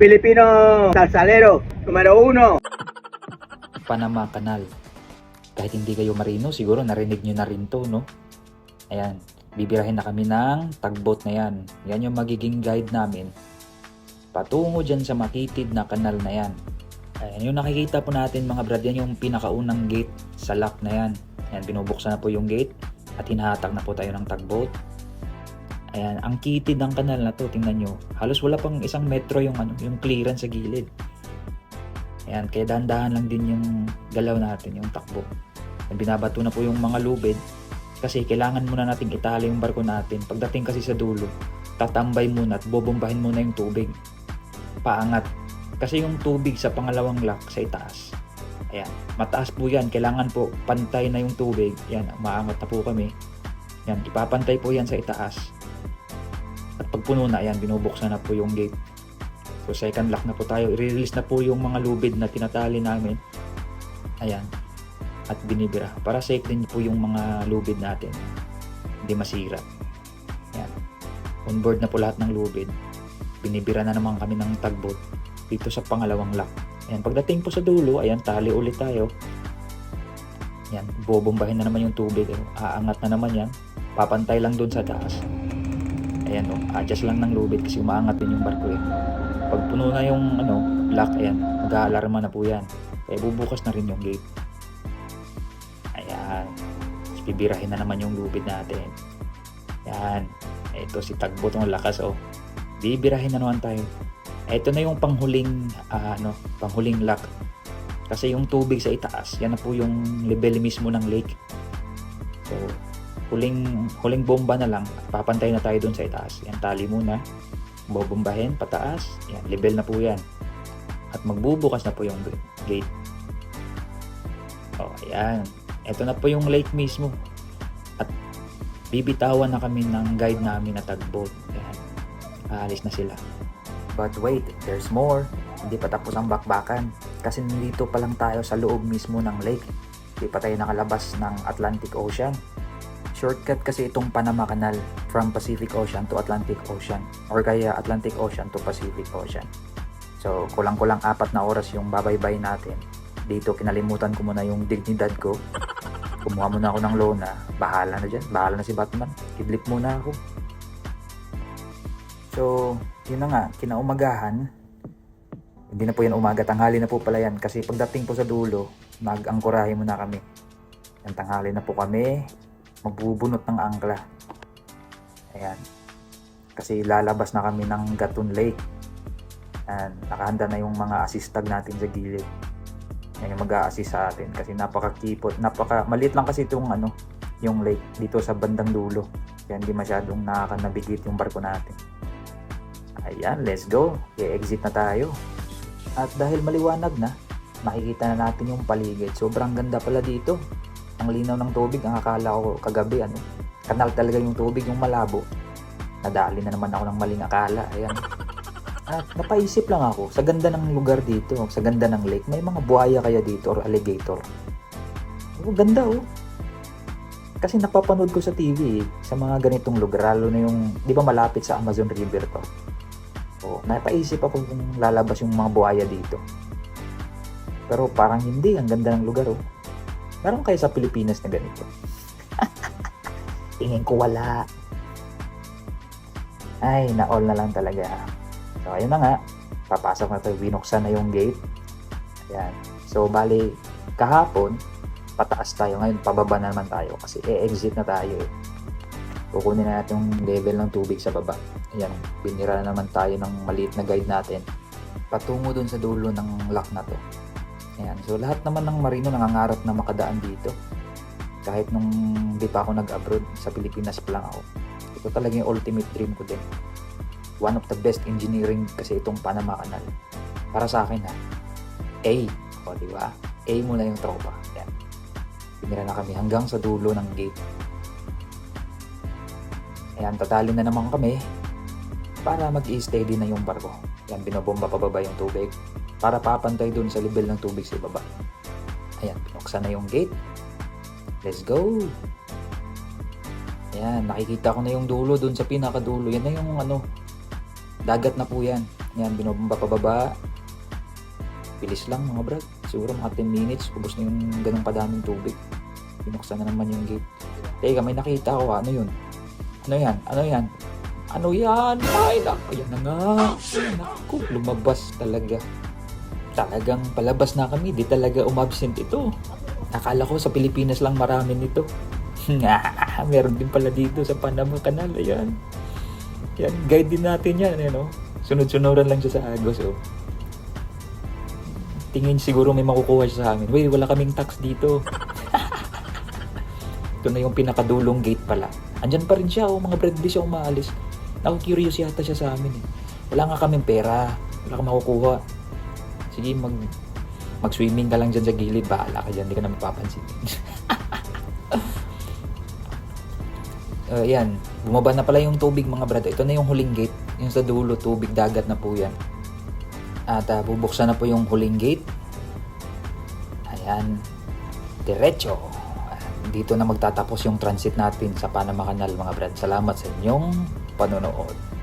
Filipino salsalero, numero 1. Panama Canal. Kahit hindi kayo marino, siguro narinig nyo na rin to, no? Ayan, bibirahin na kami ng tugboat na yan. Yan yung magiging guide namin patungo dyan sa makitid na kanal na yan. Ayan, yung nakikita po natin mga brad, yan yung pinakaunang gate sa lock na yan. Ayan, binubuksan na po yung gate at hinahatak na po tayo ng tugboat. Ayan, ang kitid ng kanal na to, tingnan nyo. Halos wala pang 1 metro yung, yung clearance sa gilid. Ayan, kaya dahan-dahan lang din yung galaw natin, yung takbo. Ayan, binabato na po yung mga lubid kasi kailangan muna nating itali yung barko natin. Pagdating kasi sa dulo, tatambay muna at bobombahin muna yung tubig. Paangat. Kasi yung tubig sa pangalawang lock sa itaas. Ayan, mataas po yan. Kailangan po pantay na yung tubig. Ayan, umaangat na po kami. Ayan, ipapantay po yan sa itaas. At pag puno na, ayan, binubuksan na po yung gate. So second lock na po tayo. I-release na po yung mga lubid na tinatali namin. Ayan. At binibira. Para safe din po yung mga lubid natin. Hindi masira. Ayan. On board na po lahat ng lubid. Binibira na naman kami ng tugboat dito sa pangalawang lock. Ayan. Pagdating po sa dulo, ayan, tali ulit tayo. Ayan. Bobombahin na naman yung tubig. Aangat na naman yan. Papantay lang dun sa taas. Ayan, adjust lang ng lubid kasi umaangat din yung barko eh. Pag puno na yung lock, ayan, mag-aalarma na po yan. Kaya bubukas na rin yung gate. Ayan. Tapos bibirahin na naman yung lubid natin. Ayan. Ito si tugboat, ang lakas oh. Bibirahin na naman tayo. Ito na yung panghuling panghuling lock. Kasi yung tubig sa itaas, yan na po yung level mismo ng lake. So, huling bomba na lang, papantay na tayo dun sa itaas. Yan, tali muna, bobombahin pataas, yan, level na po yan. At magbubukas na po yung gate. O, ayan. Ito na po yung lake mismo. At bibitawan na kami ng guide namin na tugboat. Ayan, aalis na sila. But wait, there's more. Hindi pa tapos ang bakbakan. Kasi nandito pa lang tayo sa loob mismo ng lake. Hindi pa tayo nakalabas ng Atlantic Ocean. Shortcut kasi itong Panama Canal from Pacific Ocean to Atlantic Ocean or kaya Atlantic Ocean to Pacific Ocean. So kulang-kulang 4 na oras yung babaybay natin. Dito kinalimutan ko muna yung dignidad ko. Kumuha muna ako ng lona. Bahala na dyan. Bahala na si Batman. Idlip muna ako. So yun na nga, kinaumagahan. Hindi na po yan umaga. Tanghali na po pala yan. Kasi pagdating po sa dulo, mag-angkorahe muna kami. Yan, tanghali na po kami. Magbubunot ng angkla. Ayan. Kasi lalabas na kami ng Gatun Lake. Ayan. Nakahanda na yung mga assistag natin sa gilid. Yan yung mag-a-assist sa atin. Kasi napaka-kipot. Maliit lang kasi itong yung lake dito sa bandang dulo. Kaya hindi masyadong nakakanabigit yung barko natin. Ayan. Let's go. I-exit na tayo. At dahil maliwanag na, makikita na natin yung paligid. Sobrang ganda pala dito. Ang linaw ng tubig, ang akala ko kagabi, kanal talaga yung tubig, yung malabo. Nadali na naman ako ng maling akala. Ayan. At napaisip lang ako, sa ganda ng lugar dito, sa ganda ng lake, may mga buhaya kaya dito or alligator. Oh, ganda oh. Kasi napapanood ko sa TV, sa mga ganitong lugar, lalo na yung, di ba malapit sa Amazon River to. Oh, napaisip ako kung lalabas yung mga buhaya dito. Pero parang hindi, ang ganda ng lugar oh. Meron kayo sa Pilipinas na ganito? Tingin ko wala. Ay, na-all na lang talaga. So, ayun na nga. Papasok na tayo. Binuksan na yung gate. Ayan. So, bali, kahapon, pataas tayo. Ngayon, pababa na naman tayo. Kasi e-exit na tayo. Kukunin na natin yung level ng tubig sa baba. Ayan. Binira na naman tayo ng maliit na guide natin. Patungo dun sa dulo ng lock na to. Ayan. So lahat naman ng marino nangangarap na makadaan dito. Kahit nung di pa ako nag-abroad, sa Pilipinas pa lang ako. Ito talaga yung ultimate dream ko din. One of the best engineering kasi itong Panama Canal. Para sa akin A. O diba? A muna yung tropa. Ayan. Pinira na kami hanggang sa dulo ng gate. Ayan, tatali na naman kami para mag-i-steady na yung barko. Ayan, binobomba pababa yung tubig para papantay dun sa level ng tubig sa baba. Ayan, pinuksan na yung gate. Let's go! Ayan, nakikita ko na yung dulo dun sa pinakadulo. Yan na yung dagat na po yan. Yan, binobomba pababa. Bilis lang mga brad. Siguro mga 10 minutes. Ubus na yung ganong kadaming tubig. Binuksan na naman yung gate. Teka, may nakita ako. Ano yun? Ano yan? Ano yan? Ano yan? Ay, naku. Yan na nga. Naku, lumabas talaga. Talagang palabas na kami. Di talaga umabsent ito. Akala ko sa Pilipinas lang marami nito. Meron din pala dito sa Panama Canal. Ayan. Yan, guide din natin yan. Ano? Sunod-sunuran lang siya sa Agos. Oh. Tingin siguro may makukuha siya sa amin. Wait, wala kaming tax dito. Ito na yung pinakadulong gate pala. Andyan pa rin siya. Oh, mga bread, di siya umaalis. Naku-curious yata siya sa amin. Eh. Wala nga kaming pera. Wala kang makukuha. Sige, mag-swimming ka lang dyan sa gilid. Bahala ka dyan. Hindi ka na mapapansin. Yan. Bumaba na pala yung tubig mga brad. Ito na yung huling gate. Yung sa dulo, tubig, dagat na po yan. At bubuksan na po yung huling gate. Ayan. Diretso. Dito na magtatapos yung transit natin sa Panama Canal mga brad. Salamat sa inyong panonood.